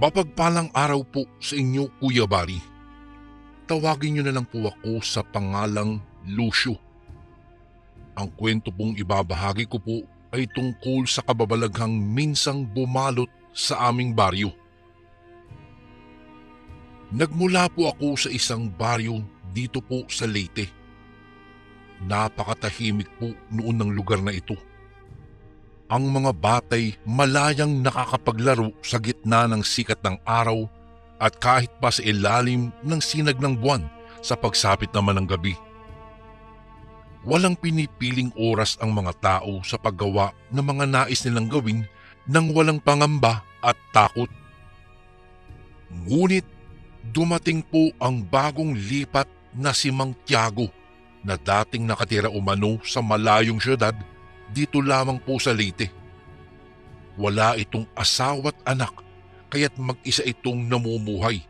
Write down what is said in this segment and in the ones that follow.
Mapagpalang araw po sa inyo, Kuya Bari. Tawagin niyo na lang po ako sa pangalang Lucio. Ang kwento pong ibabahagi ko po ay tungkol sa kababalaghang minsang bumalot sa aming baryo. Nagmula po ako sa isang baryo dito po sa Leyte. Napakatahimik po noon ng lugar na ito. Ang mga batay malayang nakakapaglaro sa gitna ng sikat ng araw at kahit pa sa ilalim ng sinag ng buwan sa pagsapit naman ng gabi. Walang pinipiling oras ang mga tao sa paggawa ng mga nais nilang gawin nang walang pangamba at takot. Ngunit dumating po ang bagong lipat na si Mang Tiago na dating nakatira umano sa malayong syudad dito lamang po sa Leyte. Wala itong asawa't anak kaya't mag-isa itong namumuhay.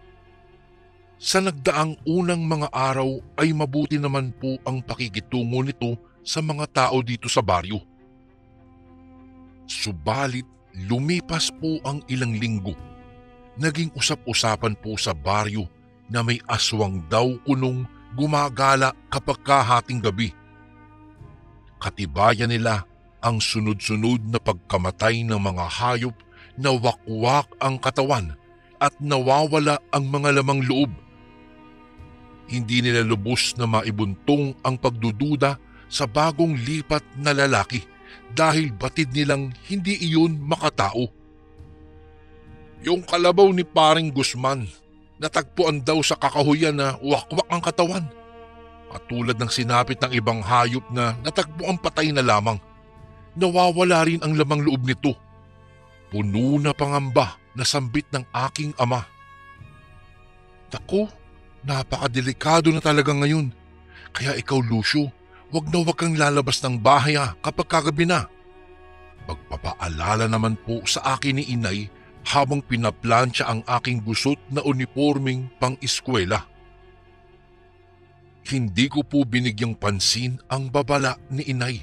Sa nagdaang unang mga araw ay mabuti naman po ang pakikitungo nito sa mga tao dito sa baryo. Subalit lumipas po ang ilang linggo. Naging usap-usapan po sa baryo na may aswang daw kunong gumagala kapag kahating gabi. Katibayan nila ang sunod-sunod na pagkamatay ng mga hayop na wakwak ang katawan at nawawala ang mga lamang loob. Hindi nila lubos na maibuntong ang pagdududa sa bagong lipat na lalaki dahil batid nilang hindi iyon makatao. Yung kalabaw ni Paring Guzman, natagpuan daw sa kakahuyan na wakwak ang katawan. Katulad ng sinapit ng ibang hayop na natagpuan patay na lamang. Nawawala rin ang lamang loob nito. Puno na pangamba na sambit ng aking ama. Naku, napakadelikado na talaga ngayon. Kaya ikaw, Lucio, wag kang lalabas ng bahay kapag kagabi na. Magpapaalala naman po sa akin ni Inay habang pinaplansya ang aking gusot na uniformeng pang-eskwela. Hindi ko po binigyang pansin ang babala ni Inay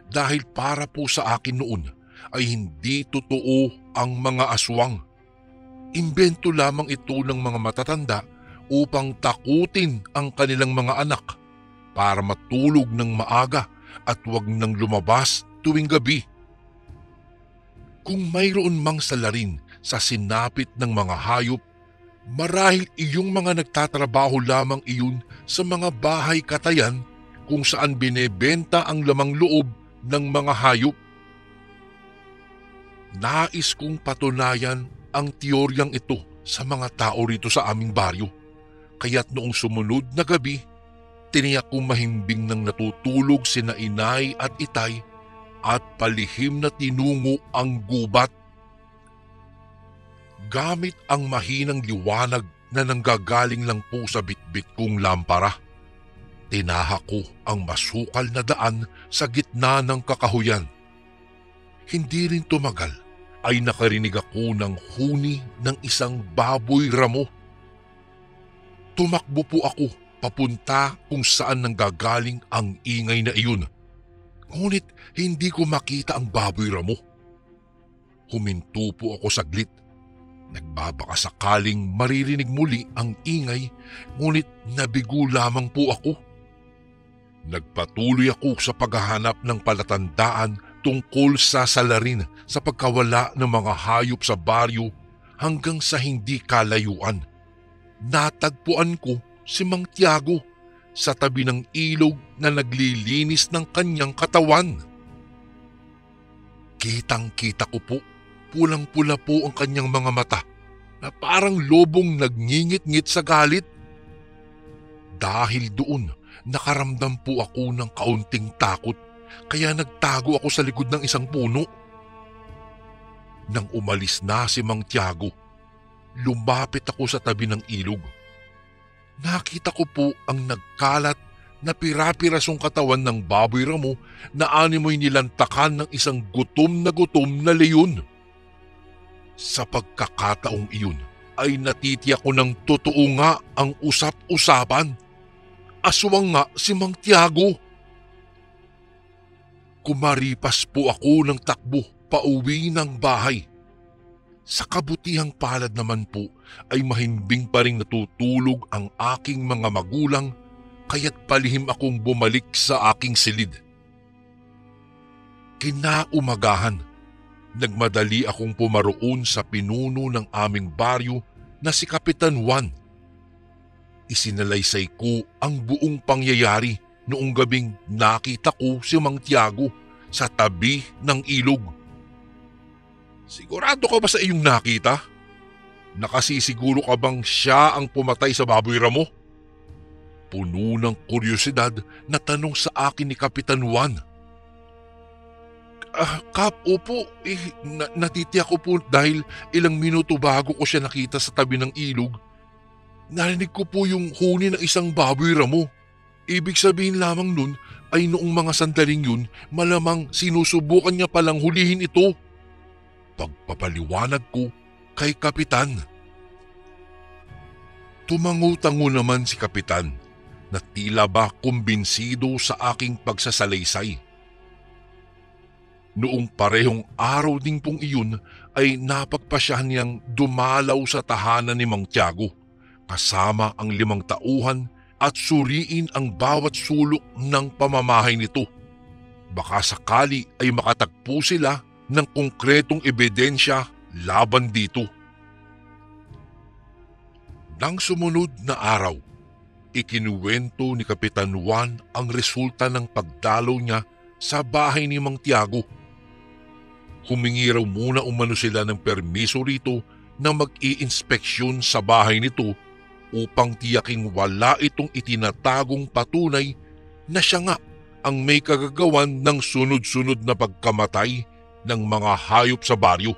dahil para po sa akin noon ay hindi totoo ang mga aswang. Imbento lamang ito ng mga matatanda upang takutin ang kanilang mga anak para matulog ng maaga at huwag nang lumabas tuwing gabi. Kung mayroon mang salarin sa sinapit ng mga hayop, marahil iyong mga nagtatrabaho lamang iyon sa mga bahay katayan kung saan binebenta ang lamang loob ng mga hayop. Nais kong patunayan ang teoryang ito sa mga tao rito sa aming baryo. Kaya't noong sumunod na gabi, tiniyak kong mahimbing ng natutulog sina Inay at Itay at palihim na tinungo ang gubat. Gamit ang mahinang liwanag na nanggagaling lang po sa bitbit kong lampara, tinahak ko ang masukal na daan sa gitna ng kakahuyan. Hindi rin tumagal ay nakarinig ako ng huni ng isang baboy ramo. Tumakbo po ako papunta kung saan nanggagaling ang ingay na iyon. Ngunit hindi ko makita ang baboy ramo. Huminto po ako saglit. Nagbabaka sakaling maririnig muli ang ingay, ngunit nabigo lamang po ako. Nagpatuloy ako sa paghahanap ng palatandaan tungkol sa salarin sa pagkawala ng mga hayop sa baryo hanggang sa hindi kalayuan. Natagpuan ko si Mang Tiago sa tabi ng ilog na naglilinis ng kanyang katawan. Kitang-kita ko po, pulang-pula po ang kanyang mga mata na parang lobong nagngingit-ngit sa galit. Dahil doon, nakaramdam po ako ng kaunting takot kaya nagtago ako sa likod ng isang puno. Nang umalis na si Mang Tiago, lumapit ako sa tabi ng ilog. Nakita ko po ang nagkalat na pira-pirasong katawan ng baboy ramo na animoy nilantakan ng isang gutom na leyon. Sa pagkakataong iyon ay natitiyak ko ng totoo nga ang usap-usapan. Aswang nga si Mang Tiago. Kumaripas po ako ng takbo pauwi ng bahay. Sa kabutihang palad naman po ay mahimbing pa rin natutulog ang aking mga magulang kaya't palihim akong bumalik sa aking silid. Kinaumagahan, nagmadali akong pumaroon sa pinuno ng aming baryo na si Kapitan Juan. Isinalaysay ko ang buong pangyayari noong gabing nakita ko si Mang Tiago sa tabi ng ilog. Sigurado ka ba sa iyong nakita? Nakasisiguro ka bang siya ang pumatay sa baboy ramo? Puno ng kuryosidad na tanong sa akin ni Kapitan Juan. Kap, opo, natitiyak ko po dahil ilang minuto bago ko siya nakita sa tabi ng ilog. Narinig ko po yung huni ng isang baboy ramo. Ibig sabihin lamang nun ay noong mga sandaling yun, malamang sinusubukan niya palang hulihin ito. Pagpapaliwanag ko kay Kapitan. Tumango-tango naman si Kapitan na tila ba kumbinsido sa aking pagsasalaysay. Noong parehong araw ding pong iyon ay napagpasyahan niyang dumalaw sa tahanan ni Mang Tiago kasama ang 5 tauhan at suriin ang bawat sulok ng pamamahay nito. Baka sakali ay makatagpo sila ng konkretong ebidensya laban dito. Nang sumunod na araw, ikinuwento ni Kapitan Juan ang resulta ng pagdalaw niya sa bahay ni Mang Tiago. Humingi raw muna umano sila ng permiso rito na mag-i-inspeksyon sa bahay nito upang tiyaking wala itong itinatagong patunay na siya nga ang may kagagawan ng sunod-sunod na pagkamatay ng mga hayop sa baryo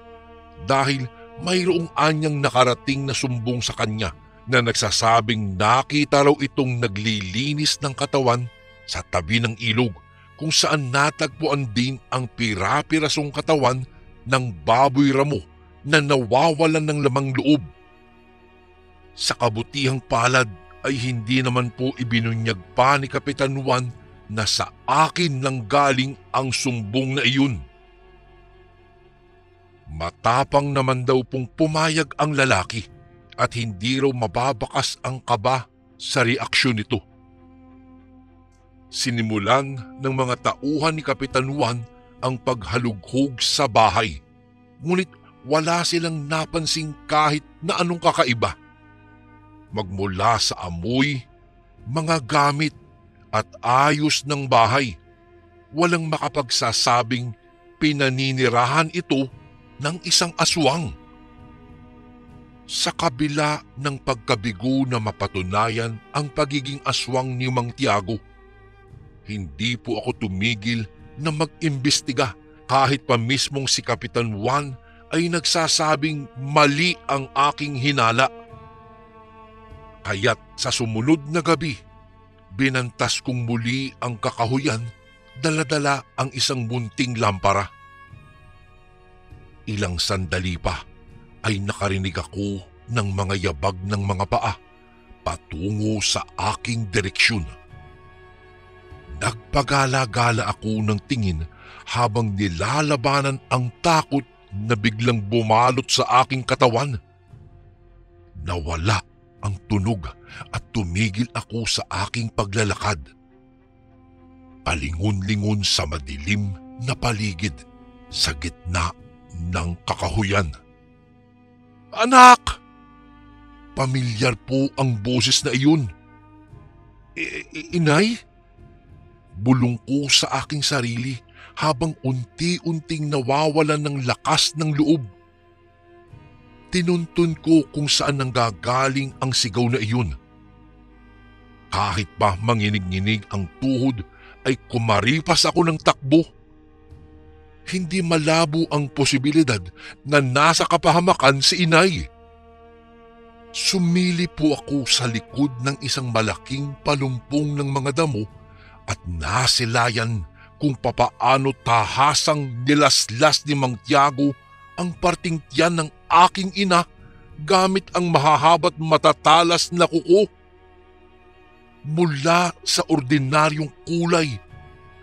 dahil mayroong anyang nakarating na sumbong sa kanya na nagsasabing nakita raw itong naglilinis ng katawan sa tabi ng ilog kung saan natagpuan din ang pira-pirasong katawan ng baboy ramo na nawawalan ng lamang loob. Sa kabutihang palad ay hindi naman po ibinunyag pa ni Kapitan Juan na sa akin lang galing ang sumbong na iyon. Matapang naman daw pong pumayag ang lalaki at hindi raw mababakas ang kaba sa reaksyon nito. Sinimulan ng mga tauhan ni Kapitan Juan ang paghalughog sa bahay, ngunit wala silang napansing kahit na anong kakaiba. Magmula sa amoy, mga gamit at ayos ng bahay, walang makapagsasabing pinaninirahan ito ng isang aswang. Sa kabila ng pagkabigo na mapatunayan ang pagiging aswang ni Mang Tiago, hindi po ako tumigil na mag-imbestiga kahit pa mismong si Kapitan Juan ay nagsasabing mali ang aking hinala. Kaya't sa sumunod na gabi, binantas kong muli ang kakahuyan, dala-dala ang isang munting lampara. Ilang sandali pa ay nakarinig ako ng mga yabag ng mga paa patungo sa aking direksyon. Nagpagala-gala ako ng tingin habang nilalabanan ang takot na biglang bumalot sa aking katawan. Nawala ang tunog at tumigil ako sa aking paglalakad. Palingon-lingon sa madilim na paligid sa gitna ng kakahuyan. Anak! Pamilyar po ang boses na iyon. Inay? Bulong ko sa aking sarili habang unti-unting nawawalan ng lakas ng loob. Tinuntun ko kung saan nanggagaling ang sigaw na iyon. Kahit pa manginig-nginig ang tuhod ay kumaripas ako ng takbo. Hindi malabo ang posibilidad na nasa kapahamakan si inay. Sumili po ako sa likod ng isang malaking palumpong ng mga damo at nasilayan kung papaano tahasang nilaslas ni Mang Tiago ang parting tiyan ng aking ina gamit ang mahahaba't matatalas na kuko. Mula sa ordinaryong kulay,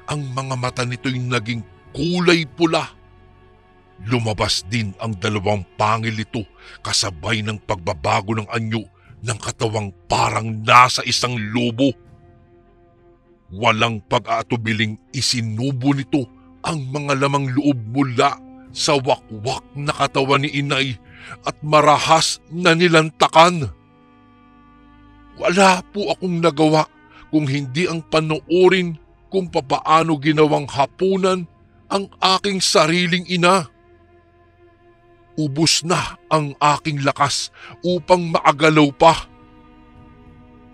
ang mga mata nito'y naging kulay pula. Lumabas din ang dalawang pangil nito kasabay ng pagbabago ng anyo ng katawang parang nasa isang lobo. Walang pag-aatubiling isinubo nito ang mga lamang loob mula sa wakwak na katawan ni inay at marahas na nilantakan. Wala po akong nagawa kung hindi ang panoorin kung papaano ginawang hapunan ang aking sariling ina. Ubos na ang aking lakas upang maagalaw pa.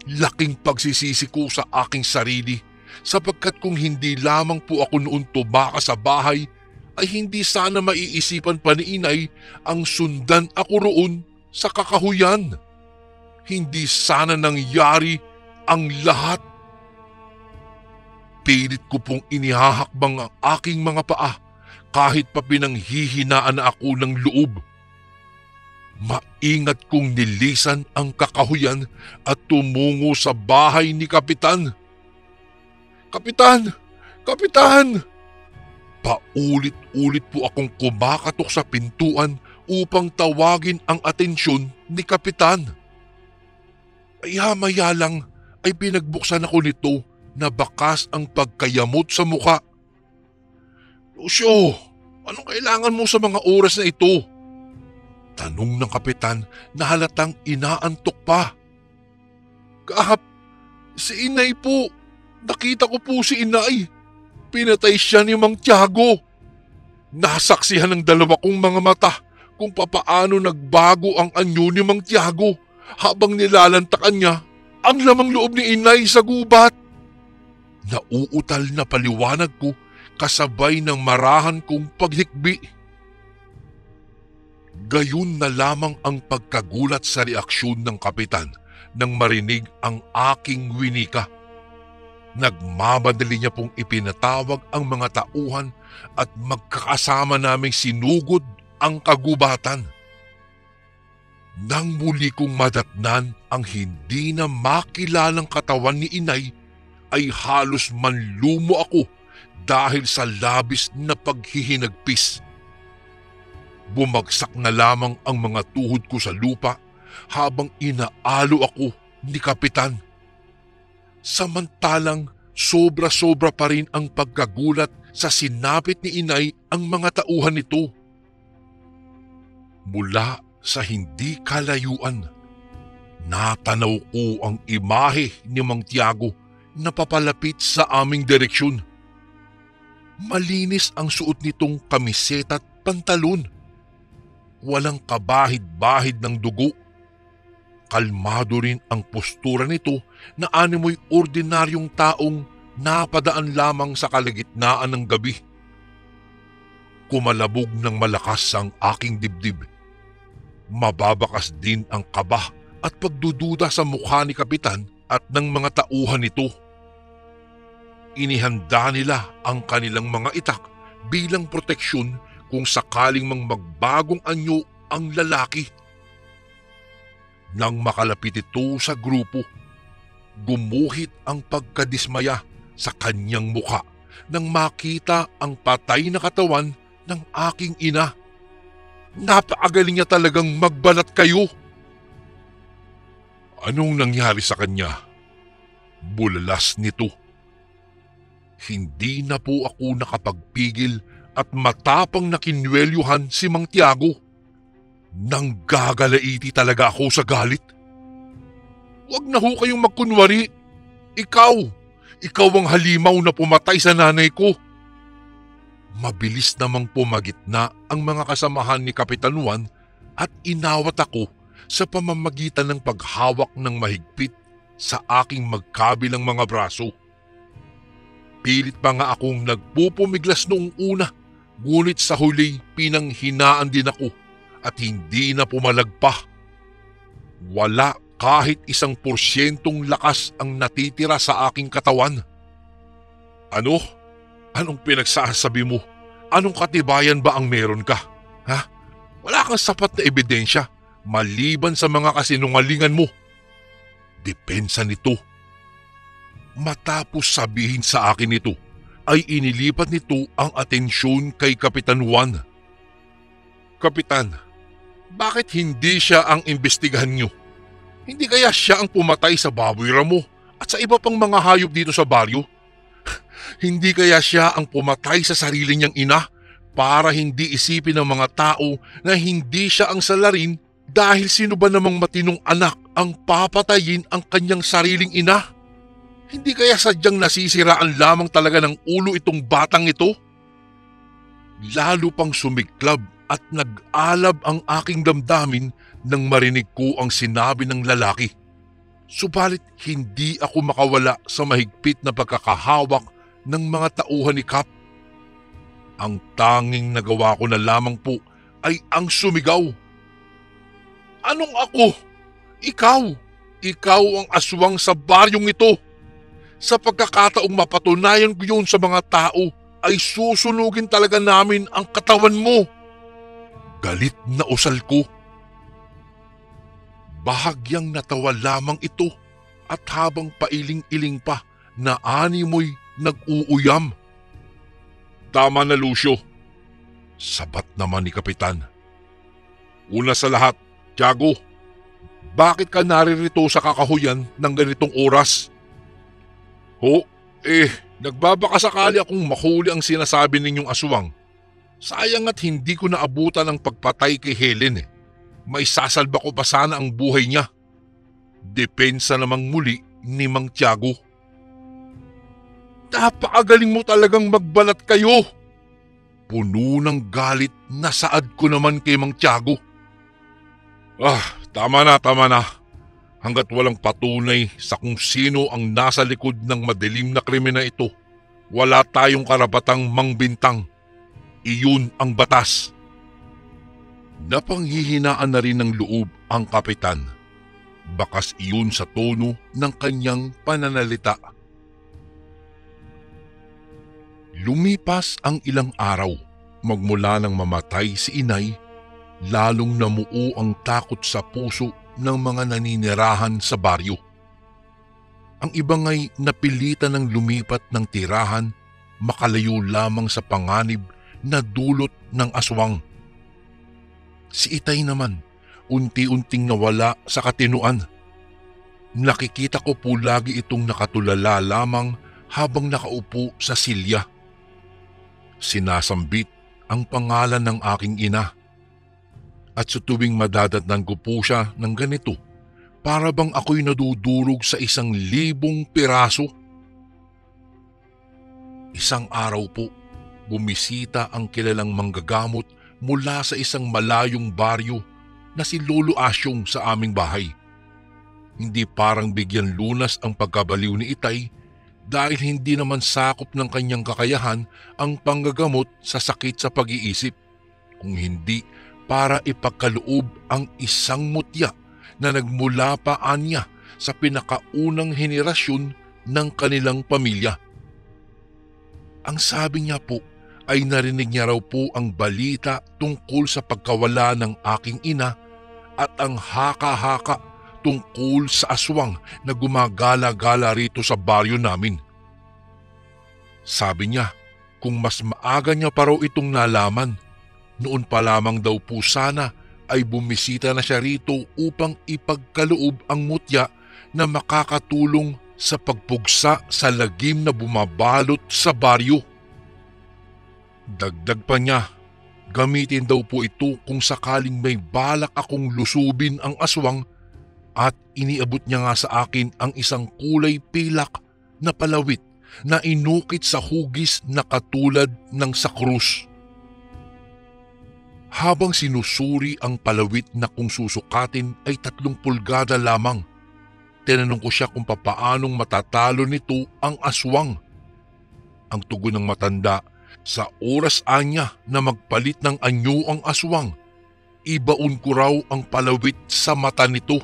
Laking pagsisisi ko sa aking sarili sapagkat kung hindi lamang po ako noon tumaka sa bahay ay hindi sana maiisipan pa ni inay ang sundan ako roon sa kakahuyan. Hindi sana nangyari ang lahat. Pilit ko pong inihahakbang ang aking mga paa kahit pa pinanghihinaan na ako ng loob. Maingat kong nilisan ang kakahuyan at tumungo sa bahay ni Kapitan. "Kapitan! Kapitan!" Paulit-ulit po akong kumakatok sa pintuan upang tawagin ang atensyon ni Kapitan. Maya-maya lang ay pinagbuksan ako nito na bakas ang pagkayamot sa muka. "Lucio, anong kailangan mo sa mga oras na ito?" Tanong ng Kapitan na halatang inaantok pa. "Kap, si inay po. Nakita ko po si inay. Pinatay siya ni Mang Tiago. Nasaksihan ng dalawa kong mga mata kung papaano nagbago ang anyo ni Mang Tiago habang nilalantakan niya ang lamang loob ni inay sa gubat." Nauutal na paliwanag ko kasabay ng marahan kong paghikbi. Gayon na lamang ang pagkagulat sa reaksyon ng Kapitan nang marinig ang aking winika. Nagmamadali niya pong ipinatawag ang mga tauhan at magkakasama naming sinugod ang kagubatan. Nang muli kong madatnan ang hindi na makilalang katawan ni inay, ay halos manlumo ako dahil sa labis na paghihinagpis. Bumagsak na lamang ang mga tuhod ko sa lupa habang inaalo ako ni Kapitan. Samantalang sobra-sobra pa rin ang pagkagulat sa sinapit ni inay ang mga tauhan nito. Mula sa hindi kalayuan, natanaw ko ang imahe ni Mang Tiago na papalapit sa aming direksyon. Malinis ang suot nitong kamiseta at pantalon. Walang kabahid-bahid ng dugo. Kalmado rin ang postura nito na animoy ordinaryong taong napadaan lamang sa kalagitnaan ng gabi. Kumalabog ng malakas ang aking dibdib. Mababakas din ang kaba at pagdududa sa mukha ni Kapitan at ng mga tauhan nito. Inihanda nila ang kanilang mga itak bilang proteksyon kung sakaling mang magbagong anyo ang lalaki. Nang makalapit ito sa grupo, gumuhit ang pagkadismaya sa kanyang mukha nang makita ang patay na katawan ng aking ina. Napakagaling niya talagang magbalat kayo. Anong nangyari sa kanya? Bulalas nito. Hindi na po ako nakapagpigil at matapang na kinwelyuhan si Mang Tiago. Nanggagalaiti talaga ako sa galit. Huwag na ho kayong magkunwari. Ikaw ang halimaw na pumatay sa nanay ko. Mabilis namang pumagitna ang mga kasamahan ni Kapitan Juan at inawat ako sa pamamagitan ng paghawak ng mahigpit sa aking magkabilang mga braso. Pilit pa nga akong nagpupumiglas noong una, ngunit sa huli pinanghinaan din ako at hindi na pumalagpa. Wala kahit 1% lakas ang natitira sa aking katawan. Ano? Anong pinagsasabi mo? Anong katibayan ba ang meron ka? Ha? Wala kang sapat na ebidensya maliban sa mga kasinungalingan mo. Depensa nito. Matapos sabihin sa akin ito, ay inilipat nito ang atensyon kay Kapitan Juan. Kapitan, bakit hindi siya ang imbestigahan niyo? Hindi kaya siya ang pumatay sa baboy ramo at sa iba pang mga hayop dito sa baryo? Hindi kaya siya ang pumatay sa sarili niyang ina para hindi isipin ng mga tao na hindi siya ang salarin dahil sino ba namang matinong anak ang papatayin ang kanyang sariling ina? Hindi kaya sadyang nasisiraan lamang talaga ng ulo itong batang ito? Lalo pang sumiklab at nag-alab ang aking damdamin nang marinig ko ang sinabi ng lalaki. Subalit hindi ako makawala sa mahigpit na pagkakahawak ng mga tauhan ni Kap. Ang tanging nagawa ko na lamang po ay ang sumigaw. Anong ako? Ikaw! Ikaw ang aswang sa baryong ito! Sa pagkakataong mapatunayan ko yun sa mga tao, ay susunugin talaga namin ang katawan mo. Galit na usal ko. Bahagyang natawa lamang ito at habang pailing-iling pa na animoy nag-uuyam. Tama na, Lucio. Sabat naman ni Kapitan. Una sa lahat, Tiago, bakit ka naririto sa kakahuyan ng ganitong oras? Nagbabakasakali akong mahuli ang sinasabi ninyong aswang. Sayang at hindi ko naabutan ang pagpatay kay Helen. May sasalba ko pa sana ang buhay niya. Depensa namang muli ni Mang Tiago. Napakagaling mo talagang magbalat kayo. Puno ng galit na saad ko naman kay Mang Tiago. Tama na. Hanggat walang patunay sa kung sino ang nasa likod ng madilim na krimen na ito, wala tayong karapatang mangbintang. Iyon ang batas. Napanghihinaan na rin ng loob ang kapitan. Bakas iyon sa tono ng kanyang pananalita. Lumipas ang ilang araw magmula nang mamatay si inay, lalong namuo ang takot sa puso ng mga naninirahan sa baryo. Ang ibang ay napilitan ng lumipat ng tirahan makalayo lamang sa panganib na dulot ng aswang. Si Itay naman unti-unting nawala sa katinuan. Nakikita ko po lagi itong nakatulala lamang habang nakaupo sa silya. Sinasambit ang pangalan ng aking ina. At sa tuwing madadatnan ko po siya ng ganito, para bang ako'y nadudurog sa 1,000 piraso. Isang araw po, bumisita ang kilalang manggagamot mula sa isang malayong baryo na si Lolo Asyong sa aming bahay. Hindi parang bigyan lunas ang pagkabaliw ni Itay dahil hindi naman sakop ng kanyang kakayahan ang panggagamot sa sakit sa pag-iisip, kung hindi para ipagkaloob ang isang mutya na nagmula pa anya sa pinakaunang henerasyon ng kanilang pamilya. Ang sabi niya po ay narinig niya raw po ang balita tungkol sa pagkawala ng aking ina at ang haka-haka tungkol sa aswang na gumagala-gala rito sa baryo namin. Sabi niya kung mas maaga niya pa raw itong nalaman, noon pa lamang daw po sana ay bumisita na siya rito upang ipagkaloob ang mutya na makakatulong sa pagpugsa sa lagim na bumabalot sa baryo. Dagdag pa niya, gamitin daw po ito kung sakaling may balak akong lusubin ang aswang at iniabot niya nga sa akin ang isang kulay pilak na palawit na inukit sa hugis na katulad ng sa krus. Habang sinusuri ang palawit na kung susukatin ay 3 pulgada lamang, tinanong ko siya kung papaanong matatalo nito ang aswang. Ang tugon ng matanda, sa oras anya na magpalit ng anyo ang aswang, ibaon ko raw ang palawit sa mata nito.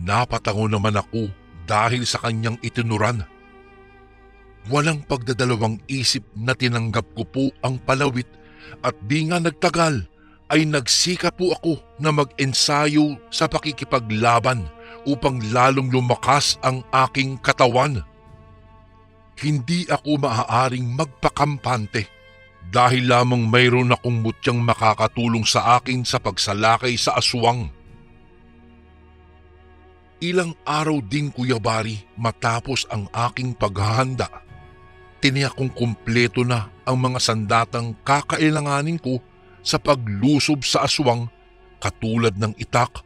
Napatango naman ako dahil sa kanyang itinuran. Walang pagdadalawang isip na tinanggap ko po ang palawit at di nga nagtagal ay nagsika po ako na mag-ensayo sa pakikipaglaban upang lalong lumakas ang aking katawan. Hindi ako maaaring magpakampante dahil lamang mayroon akong mutyang makakatulong sa akin sa pagsalakay sa aswang. Ilang araw din, Kuya Bari, matapos ang aking paghahanda, tiniyak kong kumpleto na ang mga sandatang kakailanganin ko sa paglusob sa aswang, katulad ng itak,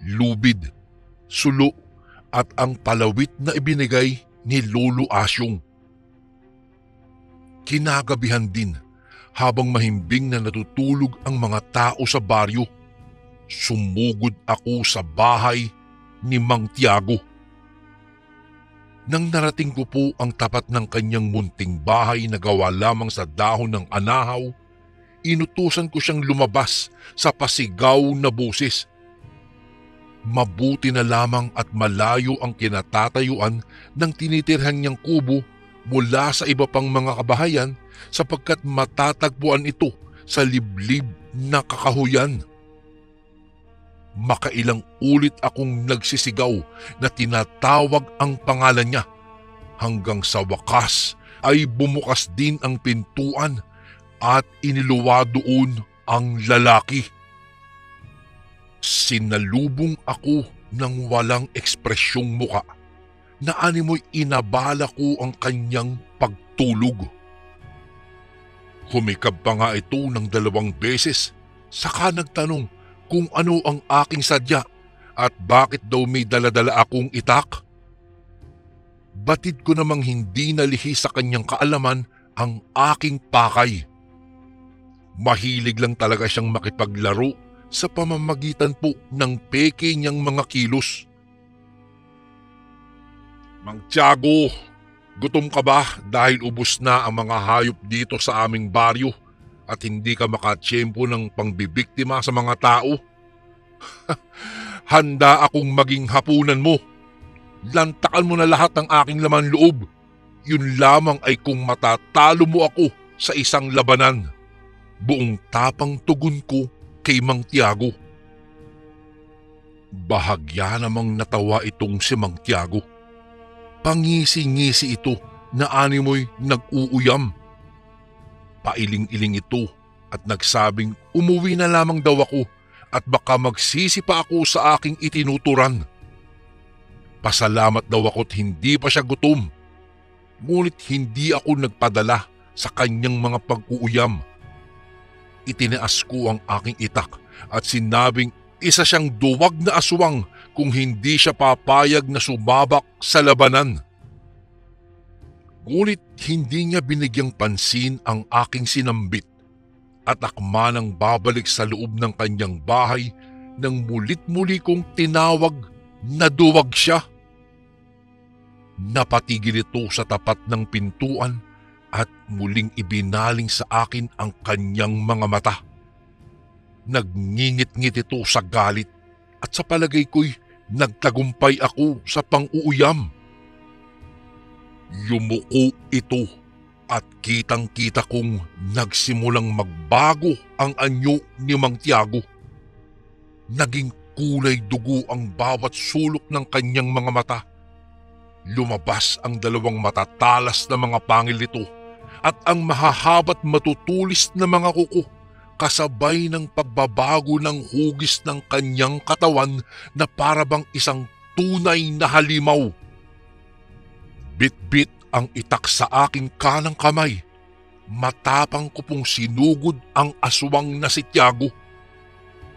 lubid, sulo at ang palawit na ibinigay ni Lolo Asyong. Kinagabihan din, habang mahimbing na natutulog ang mga tao sa baryo, sumugod ako sa bahay ni Mang Tiago. Nang narating ko po ang tapat ng kanyang munting bahay na gawa lamang sa dahon ng anahaw, inutusan ko siyang lumabas sa pasigaw na boses. Mabuti na lamang at malayo ang kinatatayuan ng tinitirhan niyang kubo mula sa iba pang mga kabahayan, sapagkat matatagpuan ito sa liblib na kakahuyan. Makailang ulit akong nagsisigaw na tinatawag ang pangalan niya, hanggang sa wakas ay bumukas din ang pintuan at iniluwa doon ang lalaki. Sinalubong ako ng walang ekspresyong muka, na animoy inabala ko ang kanyang pagtulog. Humikab pa nga ito ng 2 beses, saka nagtanong kung ano ang aking sadya at bakit daw may daladala akong itak. Batid ko namang hindi nalihi sa kanyang kaalaman ang aking pakay. Mahilig lang talaga siyang makipaglaro sa pamamagitan po ng peke niyang mga kilos. Mang Tiago, gutom ka ba dahil ubos na ang mga hayop dito sa aming baryo at hindi ka makatsyempo ng pangbibiktima sa mga tao? Handa akong maging hapunan mo. Lantakan mo na lahat ng aking laman loob. Yun lamang ay kung matatalo mo ako sa isang labanan. Buong tapang tugon ko kay Mang Tiago. Bahagya namang natawa itong si Mang Tiago. Pangisi-ngisi ito na animoy nag-uuyam. Pailing-iling ito at nagsabing umuwi na lamang daw ako at baka magsisi pa ako sa aking itinuturan. Pasalamat daw ako't hindi pa siya gutom. Ngunit hindi ako nagpadala sa kanyang mga pag-uuyam. Itinaas ko ang aking itak at sinabing isa siyang duwag na aswang kung hindi siya papayag na sumabak sa labanan. Ngunit hindi niya binigyang pansin ang aking sinambit at akma nang babalik sa loob ng kanyang bahay nang mulit-muli kong tinawag na duwag siya. Napatigil ito sa tapat ng pintuan at muling ibinaling sa akin ang kanyang mga mata. Nagngingit-ngit ito sa galit at sa palagay ko'y nagtagumpay ako sa pang-uuyam. Yumuko ito at kitang-kita kong nagsimulang magbago ang anyo ni Mang Tiago. Naging kulay dugo ang bawat sulok ng kanyang mga mata. Lumabas ang 2 matatalas na mga pangil nito at ang mahahaba't matutulis na mga kuko, kasabay ng pagbabago ng hugis ng kanyang katawan na parabang isang tunay na halimaw. Bit-bit ang itak sa aking kanang kamay. Matapang ko pong sinugod ang aswang na si Tiago.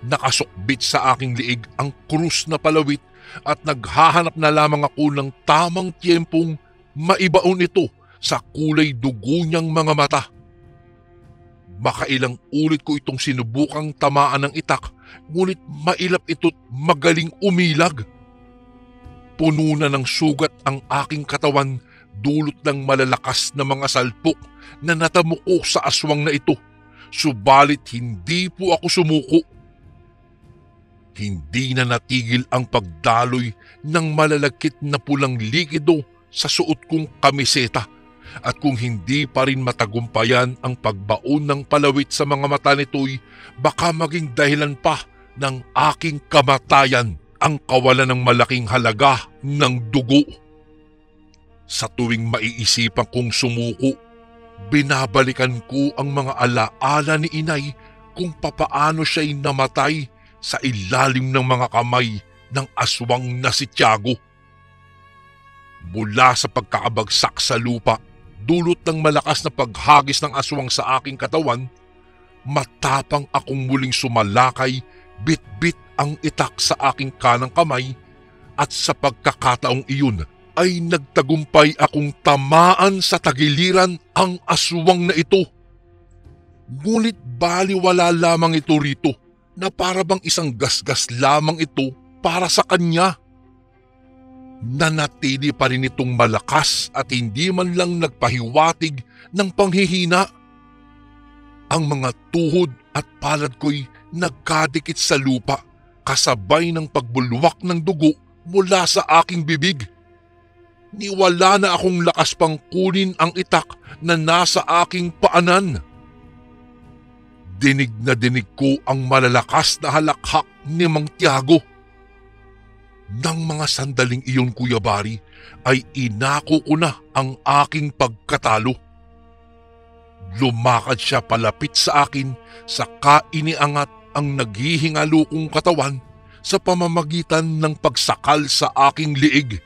Nakasukbit sa aking liig ang krus na palawit at naghahanap na lamang ako ng tamang tiyempong maibaon ito sa kulay dugo niyang mga mata. Makailang ulit ko itong sinubukang tamaan ng itak, ngunit mailap ito't magaling umilag. Puno na ng sugat ang aking katawan, dulot ng malalakas na mga salpok na natamuko sa aswang na ito. Subalit hindi po ako sumuko. Hindi na natigil ang pagdaloy ng malalagkit na pulang likido sa suot kong kamiseta. At kung hindi pa rin matagumpayan ang pagbaon ng palawit sa mga mata nito'y baka maging dahilan pa ng aking kamatayan ang kawalan ng malaking halaga ng dugo. Sa tuwing maiisipan kong sumuko, Binabalikan ko ang mga alaala ni inay kung papaano siya'y namatay sa ilalim ng mga kamay ng aswang na si Tiago. Mula sa pagkakabagsak sa lupa, dulot ng malakas na paghagis ng aswang sa aking katawan, matapang akong muling sumalakay, bit-bit ang itak sa aking kanang kamay, at sa pagkakataong iyon ay nagtagumpay akong tamaan sa tagiliran ang aswang na ito. Ngunit baliwala lamang ito rito, na para bang isang gasgas lamang ito para sa kanya. Nanatili pa rin itong malakas at hindi man lang nagpahiwatig ng panghihina. Ang mga tuhod at palad ko'y nagkadikit sa lupa kasabay ng pagbulwak ng dugo mula sa aking bibig. Niwala na akong lakas pang kunin ang itak na nasa aking paanan. Dinig na dinig ko ang malalakas na halakhak ni Mang Tiago. Nang mga sandaling iyon, Kuya Bari, ay inako ko na ang aking pagkatalo. Lumakad siya palapit sa akin, saka iniangat ang naghihingalo kong katawan sa pamamagitan ng pagsakal sa aking liig.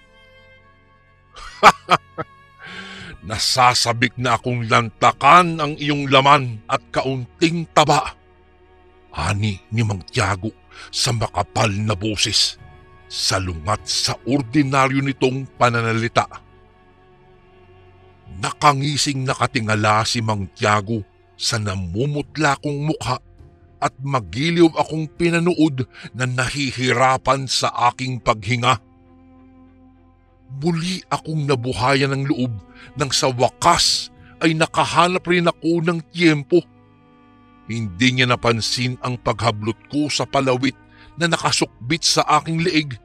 Nasasabik na akong lantakan ang iyong laman at kaunting taba, ani ni Mang Tiago sa makapal na boses, salungat sa ordinaryo nitong pananalita. Nakangising nakatingala si Mang Tiago sa namumutla kong mukha at magiliw akong pinanood na nahihirapan sa aking paghinga. Muli akong nabuhayan ng loob nang sa wakas ay nakahanap rin ako ng tiyempo. Hindi niya napansin ang paghablot ko sa palawit na nakasukbit sa aking leeg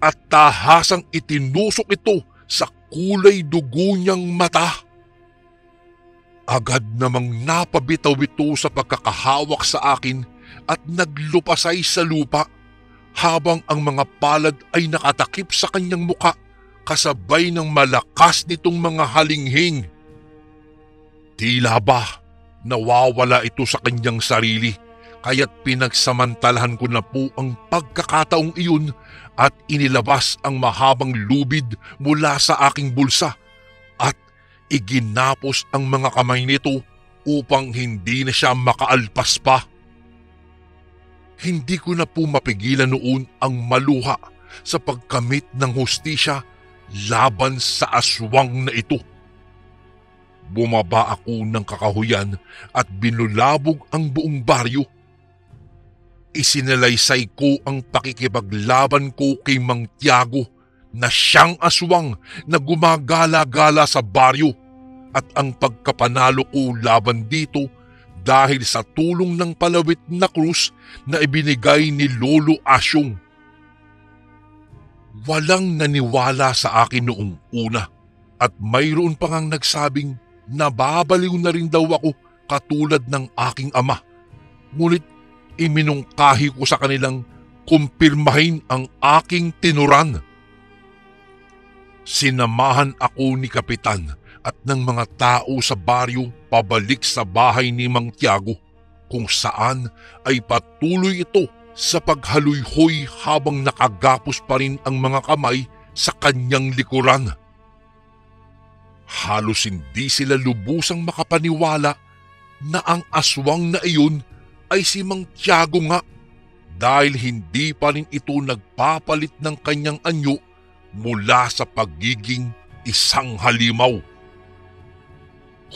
at tahasang itinusok ito sa kulay dugo niyang mata. Agad namang napabitaw ito sa pagkakahawak sa akin at naglupasay sa lupa habang ang mga palad ay nakatakip sa kanyang muka kasabay ng malakas nitong mga halinghing. Tila ba nawawala ito sa kanyang sarili, kaya't pinagsamantalahan ko na po ang pagkakataong iyon at inilabas ang mahabang lubid mula sa aking bulsa at iginapos ang mga kamay nito upang hindi na siya makaalpas pa. Hindi ko na po mapigilan noon ang maluha sa pagkamit ng hustisya laban sa aswang na ito. Bumaba ako ng kakahuyan at binulabog ang buong baryo. Isinalaysay ko ang pakikipaglaban ko kay Mang Tiago na siyang aswang na gumagala-gala sa baryo at ang pagkapanalo ko laban dito dahil sa tulong ng palawit na krus na ibinigay ni Lolo Asyong. Walang naniwala sa akin noong una at mayroon pa ngang nagsabing nababaliw na rin daw ako katulad ng aking ama. Ngunit iminungkahi ko sa kanilang kumpirmahin ang aking tinuran. Sinamahan ako ni Kapitan at ng mga tao sa baryo pabalik sa bahay ni Mang Tiago kung saan ay patuloy ito sa paghaluyhoy habang nakagapos pa rin ang mga kamay sa kanyang likuran. Halos hindi sila lubusang makapaniwala na ang aswang na iyon ay si Mang Tiago nga dahil hindi pa rin ito nagpapalit ng kanyang anyo mula sa pagiging isang halimaw.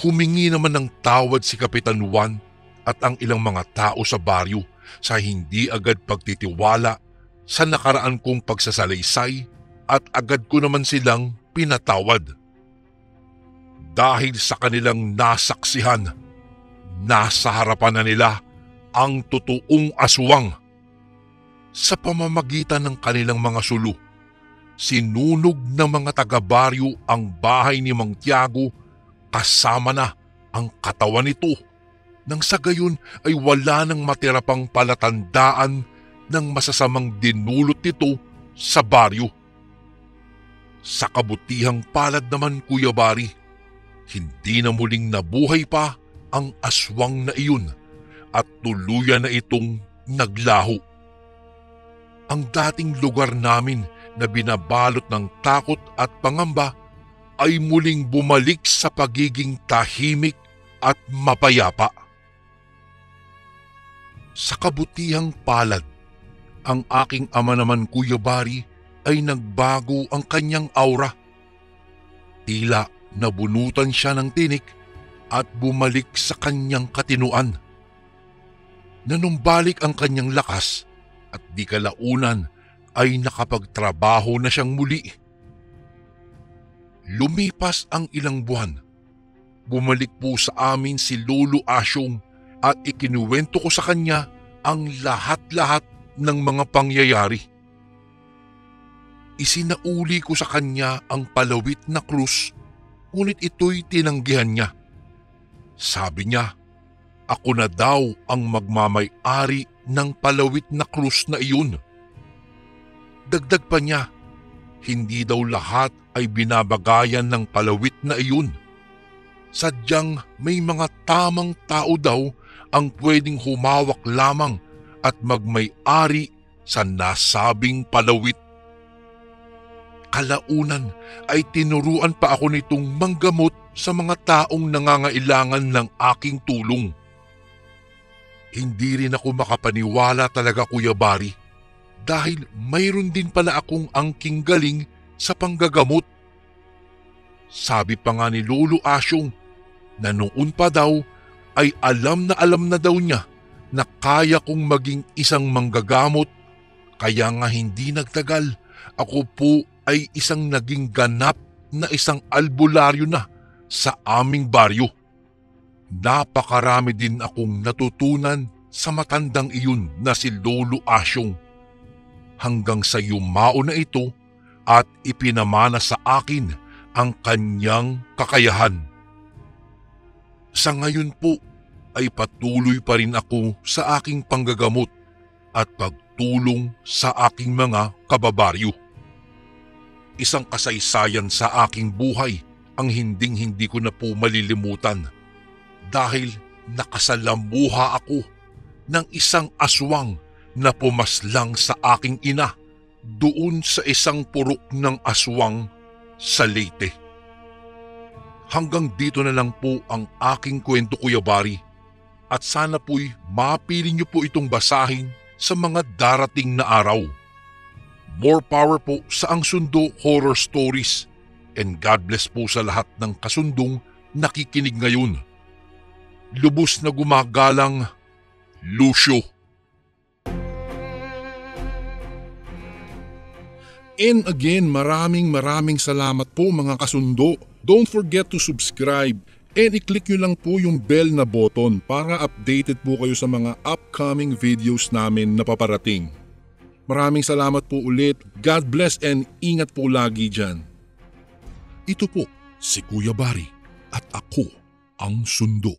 Humingi naman ng tawad si Kapitan Juan at ang ilang mga tao sa baryo sa hindi agad pagtitiwala sa nakaraan kong pagsasalaysay at agad ko naman silang pinatawad. Dahil sa kanilang nasaksihan, nasa harapan na nila ang totoong aswang. Sa pamamagitan ng kanilang mga sulu, sinunog ng mga taga-baryo ang bahay ni Mang Tiago kasama na ang katawan nito. Nang sa gayon ay wala nang matira pang palatandaan ng masasamang dinulot nito sa baryo. Sa kabutihang palad naman, Kuya Bari, Hindi na muling nabuhay pa ang aswang na iyon at tuluyan na itong naglaho. Ang dating lugar namin na binabalot ng takot at pangamba ay muling bumalik sa pagiging tahimik at mapayapa. Sa kabutihang palad, ang aking ama naman, Kuya Bari, ay nagbago ang kanyang aura. Tila nabunutan siya ng tinik at bumalik sa kanyang katinuan. Nanumbalik ang kanyang lakas at di kalaunan ay nakapagtrabaho na siyang muli. Lumipas ang ilang buwan. Bumalik po sa amin si Lolo Asyong at ikinuwento ko sa kanya ang lahat-lahat ng mga pangyayari. Isinauli ko sa kanya ang palawit na krus, ngunit ito'y tinanggihan niya. Sabi niya, ako na daw ang magmamay-ari ng palawit na krus na iyon. Dagdag pa niya, hindi daw lahat ay binabagayan ng palawit na iyon. Sadyang may mga tamang tao daw ang pwedeng humawak lamang at magmay-ari sa nasabing palawit. Kalaunan ay tinuruan pa ako nitong manggamot sa mga taong nangangailangan ng aking tulong. Hindi rin ako makapaniwala talaga, Kuya Bari, dahil mayroon din pala akong angking galing sa panggagamot. Sabi pa nga ni Lolo Asyong na noon pa daw ay alam na daw niya na kaya kong maging isang manggagamot, kaya nga hindi nagtagal ako po ay isang naging ganap na isang albularyo na sa aming baryo. Napakarami din akong natutunan sa matandang iyon na si Lolo Asyong, hanggang sa yumao na ito at ipinamana sa akin ang kanyang kakayahan. Sa ngayon po ay patuloy pa rin ako sa aking panggagamot at pagtulong sa aking mga kababaryo. Isang kasaysayan sa aking buhay ang hinding-hindi ko na po malilimutan dahil nakasalamuha ako ng isang aswang na pumaslang sa aking ina doon sa isang purok ng aswang sa Leyte. Hanggang dito na lang po ang aking kwento, Kuya Bari, at sana po'y mapili niyo po itong basahin sa mga darating na araw. More power po sa Ang Sundo Horror Stories, and God bless po sa lahat ng kasundong nakikinig ngayon. Lubos na gumagalang, Lucio. And again, maraming salamat po mga kasundo. Don't forget to subscribe and i-click nyo lang po yung bell na button para updated po kayo sa mga upcoming videos namin na paparating. Maraming salamat po ulit. God bless and ingat po lagi dyan. Ito po si Kuya Bari at ako ang Sundo.